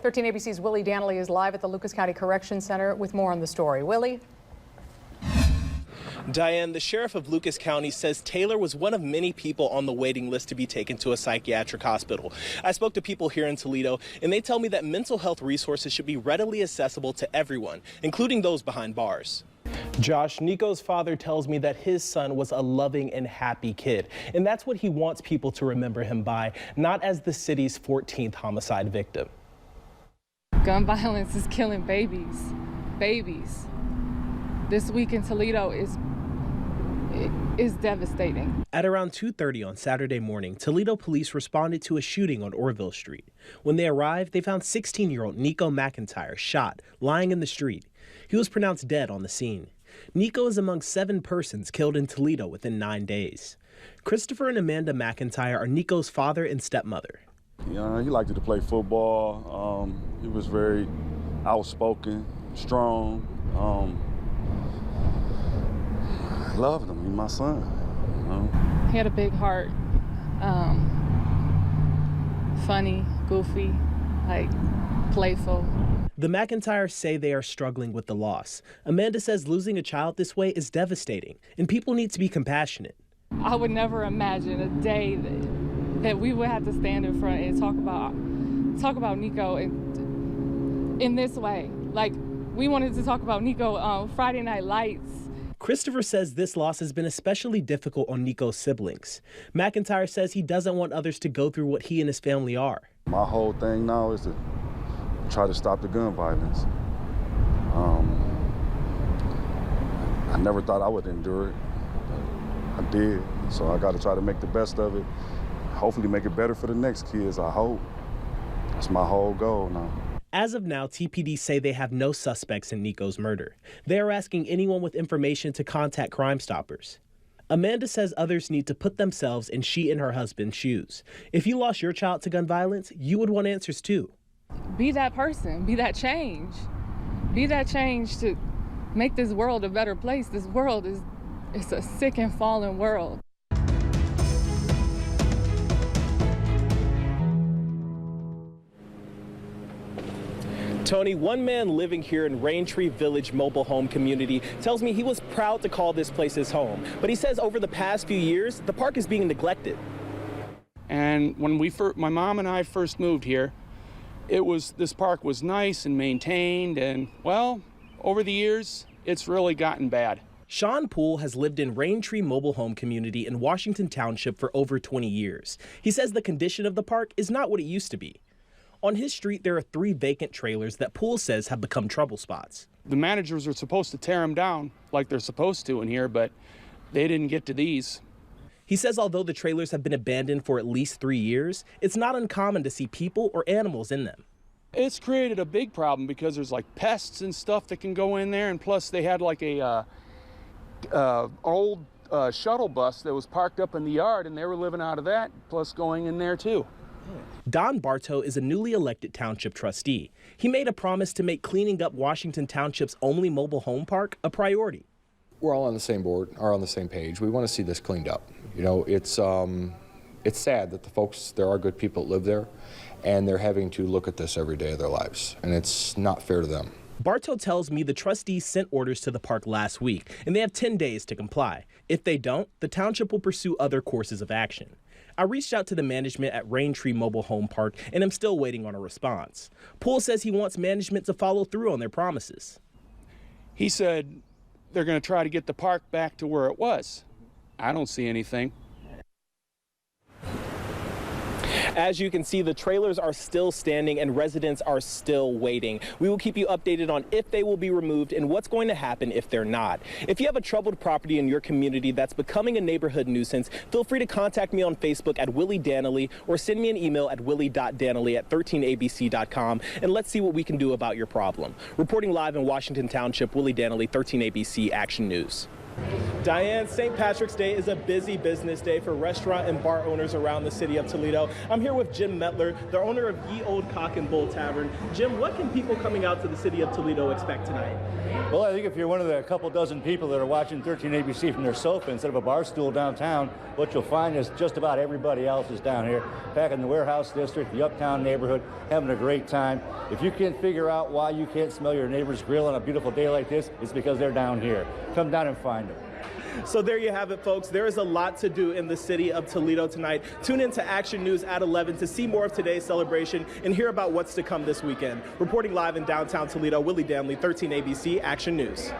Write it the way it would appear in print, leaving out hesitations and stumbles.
13 ABC's Willie Daniely is live at the Lucas County Correction Center with more on the story. Willie? Diane, the sheriff of Lucas County says Taylor was one of many people on the waiting list to be taken to a psychiatric hospital. I spoke to people here in Toledo, and they tell me that mental health resources should be readily accessible to everyone, including those behind bars. Josh, Nico's father tells me that his son was a loving and happy kid, and that's what he wants people to remember him by, not as the city's 14th homicide victim. Gun violence is killing babies. This week in Toledo is devastating. At around 2:30 on Saturday morning, Toledo police responded to a shooting on Orville Street. When they arrived, they found 16-year-old Nico McIntyre shot, lying in the street. He was pronounced dead on the scene. Nico is among 7 persons killed in Toledo within 9 days. Christopher and Amanda McIntyre are Nico's father and stepmother. He liked to play football. He was very outspoken, strong. I loved him. He's my son. He had a big heart. Funny, goofy, playful. The McIntyres say they are struggling with the loss. Amanda says losing a child this way is devastating, and people need to be compassionate. I would never imagine a day that we would have to stand in front and talk about Nico in this way. Like, we wanted to talk about Nico on Friday Night Lights. Christopher says this loss has been especially difficult on Nico's siblings. McIntyre says he doesn't want others to go through what he and his family are. My whole thing now is to try to stop the gun violence. I never thought I would endure it. I did, so I got to try to make the best of it. Hopefully make it better for the next kids, I hope. That's my whole goal now. As of now, TPD say they have no suspects in Nico's murder. They are asking anyone with information to contact Crime Stoppers. Amanda says others need to put themselves in she and her husband's shoes. If you lost your child to gun violence, you would want answers too. Be that person, be that change. Be that change to make this world a better place. This world it's a sick and fallen world. Tony, one man living here in Raintree Village mobile home community tells me he was proud to call this place his home, but he says over the past few years, the park is being neglected. And when my mom and I first moved here, this park was nice and maintained, and well, over the years, it's really gotten bad. Sean Poole has lived in Raintree mobile home community in Washington Township for over 20 years. He says the condition of the park is not what it used to be. On his street, there are 3 vacant trailers that Poole says have become trouble spots. The managers are supposed to tear them down like they're supposed to in here, but they didn't get to these. He says although the trailers have been abandoned for at least 3 years, it's not uncommon to see people or animals in them. It's created a big problem because there's like pests and stuff that can go in there, and plus they had like a old shuttle bus that was parked up in the yard, and they were living out of that, plus going in there too. Don Bartow is a newly elected township trustee. He made a promise to make cleaning up Washington Township's only mobile home park a priority. We're all on the same board, are on the same page. We want to see this cleaned up. You know, it's sad that there are good people that live there, and they're having to look at this every day of their lives, and it's not fair to them. Bartow tells me the trustees sent orders to the park last week, and they have 10 days to comply. If they don't, the township will pursue other courses of action. I reached out to the management at Raintree Mobile Home Park, and I'm still waiting on a response. Poole says he wants management to follow through on their promises. He said they're going to try to get the park back to where it was. I don't see anything. As you can see, the trailers are still standing and residents are still waiting. We will keep you updated on if they will be removed and what's going to happen if they're not. If you have a troubled property in your community that's becoming a neighborhood nuisance, feel free to contact me on Facebook at Willie Daniely or send me an email at willie.daniely@13abc.com, and let's see what we can do about your problem. Reporting live in Washington Township, Willie Daniely, 13ABC Action News. Diane, St. Patrick's Day is a busy business day for restaurant and bar owners around the city of Toledo. I'm here with Jim Metler, the owner of Ye Old Cock and Bull Tavern. Jim, what can people coming out to the city of Toledo expect tonight? Well, I think if you're one of the couple dozen people that are watching 13 ABC from their sofa instead of a bar stool downtown, what you'll find is just about everybody else is down here, back in the warehouse district, the uptown neighborhood, having a great time. If you can't figure out why you can't smell your neighbor's grill on a beautiful day like this, it's because they're down here. Come down and find them. So there you have it, folks. There is a lot to do in the city of Toledo tonight. Tune in to Action News at 11 to see more of today's celebration and hear about what's to come this weekend. Reporting live in downtown Toledo, Willie Daniely, 13 ABC Action News.